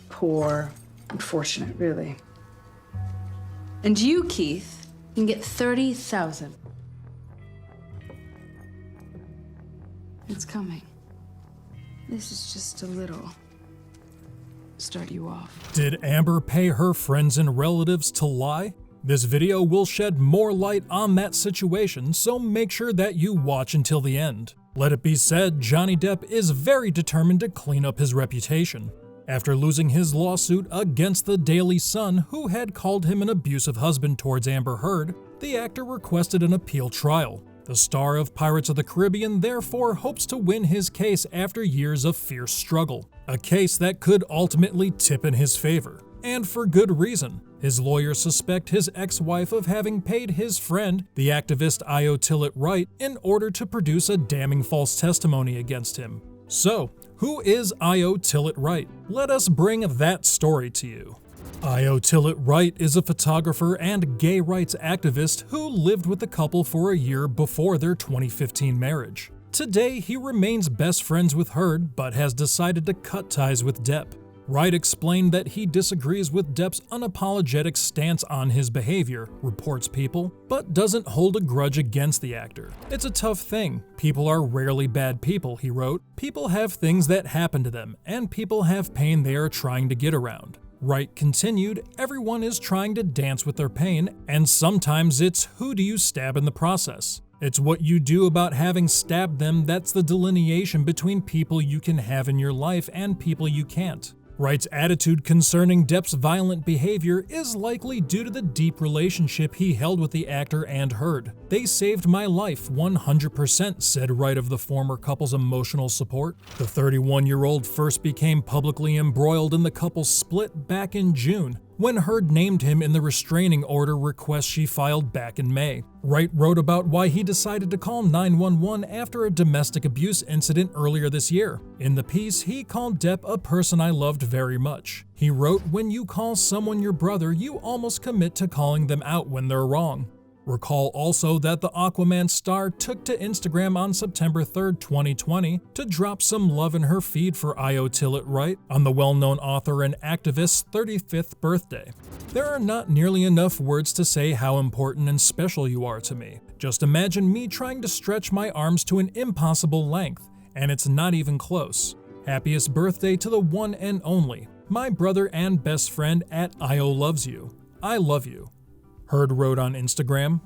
Poor. Unfortunate, really. And you, Keith, can get 30,000. It's coming. This is just a little. Start you off. Did Amber pay her friends and relatives to lie? This video will shed more light on that situation, so make sure that you watch until the end. Let it be said, Johnny Depp is very determined to clean up his reputation. After losing his lawsuit against the Daily Sun, who had called him an abusive husband towards Amber Heard, the actor requested an appeal trial. The star of Pirates of the Caribbean therefore hopes to win his case after years of fierce struggle, a case that could ultimately tip in his favor. And for good reason. His lawyers suspect his ex-wife of having paid his friend, the activist Tillett Wright, in order to produce a damning false testimony against him. So, who is Tillett Wright? Let us bring that story to you. Tillett Wright is a photographer and gay rights activist who lived with the couple for a year before their 2015 marriage. Today, he remains best friends with Heard, but has decided to cut ties with Depp. Wright explained that he disagrees with Depp's unapologetic stance on his behavior, reports People, but doesn't hold a grudge against the actor. It's a tough thing. People are rarely bad people, he wrote. People have things that happen to them, and people have pain they are trying to get around. Wright continued, everyone is trying to dance with their pain, and sometimes it's who do you stab in the process. It's what you do about having stabbed them that's the delineation between people you can have in your life and people you can't. Wright's attitude concerning Depp's violent behavior is likely due to the deep relationship he held with the actor and Heard. They saved my life 100%, said Wright of the former couple's emotional support. The 31-year-old first became publicly embroiled in the couple's split back in June, when Heard named him in the restraining order request she filed back in May. Wright wrote about why he decided to call 911 after a domestic abuse incident earlier this year. In the piece, he called Depp a person I loved very much. He wrote, when you call someone your brother, you almost commit to calling them out when they're wrong. Recall also that the Aquaman star took to Instagram on September 3, 2020 to drop some love in her feed for Tillett Wright on the well-known author and activist's 35th birthday. There are not nearly enough words to say how important and special you are to me. Just imagine me trying to stretch my arms to an impossible length, and it's not even close. Happiest birthday to the one and only, my brother and best friend at IO Loves You. I love you. Heard wrote on Instagram.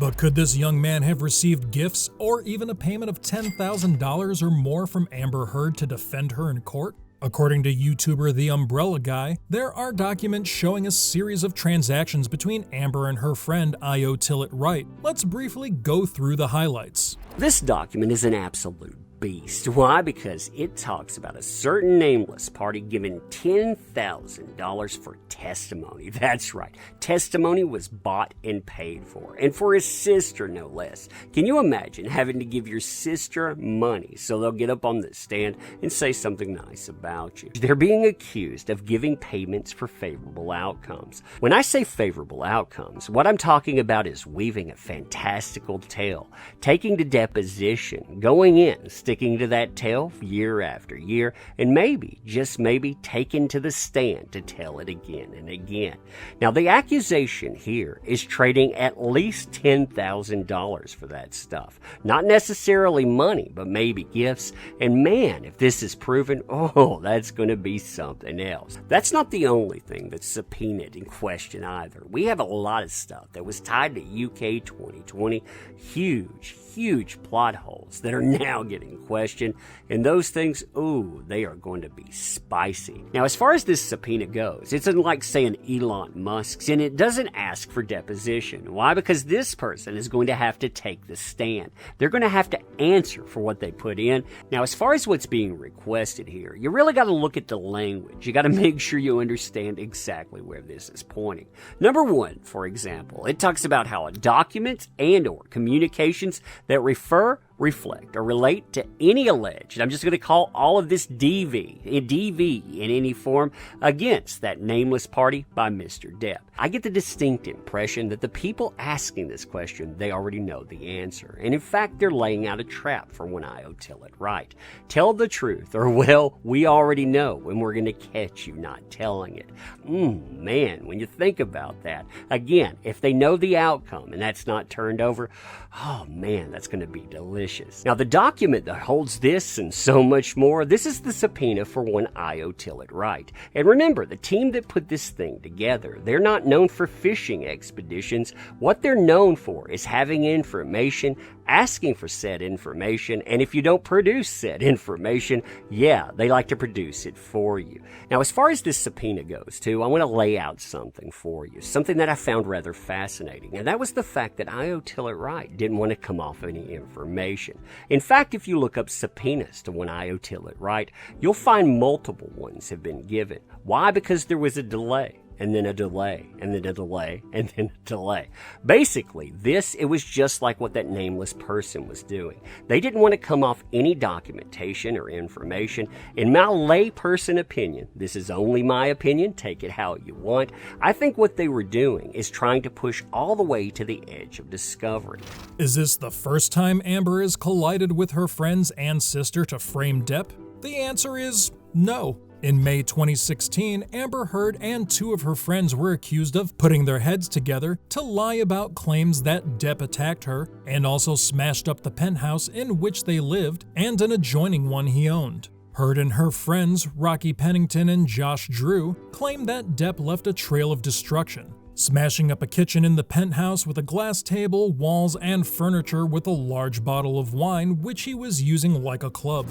But could this young man have received gifts or even a payment of $10,000 or more from Amber Heard to defend her in court? According to YouTuber The Umbrella Guy, there are documents showing a series of transactions between Amber and her friend Tillett Wright. Let's briefly go through the highlights. This document is an absolute beast. Why? Because it talks about a certain nameless party giving $10,000 for testimony. That's right. Testimony was bought and paid for. And for his sister, no less. Can you imagine having to give your sister money so they'll get up on the stand and say something nice about you? They're being accused of giving payments for favorable outcomes. When I say favorable outcomes, what I'm talking about is weaving a fantastical tale, taking the deposition, going in, sticking to that tale year after year, and maybe, just maybe, taken to the stand to tell it again and again. Now, the accusation here is trading at least $10,000 for that stuff. Not necessarily money, but maybe gifts. And man, if this is proven, oh, that's going to be something else. That's not the only thing that's subpoenaed in question either. We have a lot of stuff that was tied to UK 2020, huge plot holes that are now getting questioned, and those things, ooh, they are going to be spicy. Now, as far as this subpoena goes, it's unlike, say, an Elon Musk's, and it doesn't ask for deposition. Why? Because this person is going to have to take the stand. They're going to have to answer for what they put in. Now, as far as what's being requested here, you really got to look at the language. You got to make sure you understand exactly where this is pointing. Number one, for example, it talks about how documents and or communications that refer reflect, or relate to any alleged, I'm just going to call all of this DV in any form, against that nameless party by Mr. Depp? I get the distinct impression that the people asking this question, they already know the answer. And in fact, they're laying out a trap for one I.O. Tillett Wright. Tell the truth, or well, we already know, and we're going to catch you not telling it. Man, when you think about that, again, if they know the outcome and that's not turned over, oh man, that's going to be delicious. Now, the document that holds this and so much more, this is the subpoena for one I.O. Tillett Wright. And remember, the team that put this thing together, they're not known for fishing expeditions. What they're known for is having information, asking for said information, and if you don't produce said information, yeah, they like to produce it for you. Now, as far as this subpoena goes, too, I want to lay out something for you, something that I found rather fascinating, and that was the fact that I.O. Tillett Wright didn't want to come off any information. In fact, if you look up subpoenas to one I.O. Tillett Wright, you'll find multiple ones have been given. Why? Because there was a delay. And then a delay, and then a delay, and then a delay. Basically, it was just like what that nameless person was doing. They didn't want to come off any documentation or information. In my layperson opinion, this is only my opinion, take it how you want, I think what they were doing is trying to push all the way to the edge of discovery. Is this the first time Amber has collided with her friends and sister to frame Depp? The answer is no. In May 2016, Amber Heard and two of her friends were accused of putting their heads together to lie about claims that Depp attacked her and also smashed up the penthouse in which they lived and an adjoining one he owned. Heard and her friends, Rocky Pennington and Josh Drew, claimed that Depp left a trail of destruction, smashing up a kitchen in the penthouse with a glass table, walls, and furniture with a large bottle of wine which he was using like a club.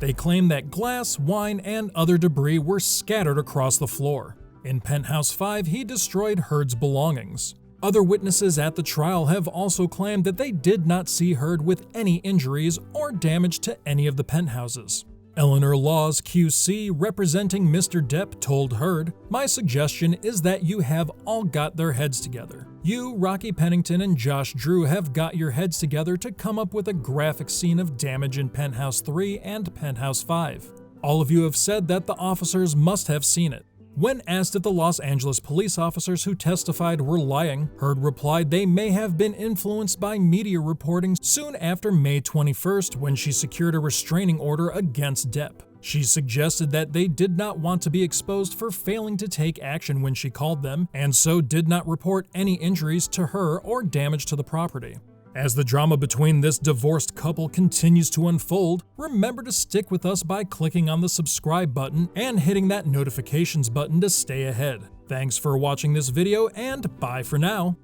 They claim that glass, wine, and other debris were scattered across the floor. In Penthouse 5, he destroyed Heard's belongings. Other witnesses at the trial have also claimed that they did not see Heard with any injuries or damage to any of the penthouses. Eleanor Laws, QC, representing Mr. Depp, told Heard, "My suggestion is that you have all got their heads together. You, Rocky Pennington, and Josh Drew have got your heads together to come up with a graphic scene of damage in Penthouse 3 and Penthouse 5. All of you have said that the officers must have seen it." When asked if the Los Angeles police officers who testified were lying, Heard replied they may have been influenced by media reporting soon after May 21st when she secured a restraining order against Depp. She suggested that they did not want to be exposed for failing to take action when she called them, and so did not report any injuries to her or damage to the property. As the drama between this divorced couple continues to unfold, remember to stick with us by clicking on the subscribe button and hitting that notifications button to stay ahead. Thanks for watching this video, and bye for now.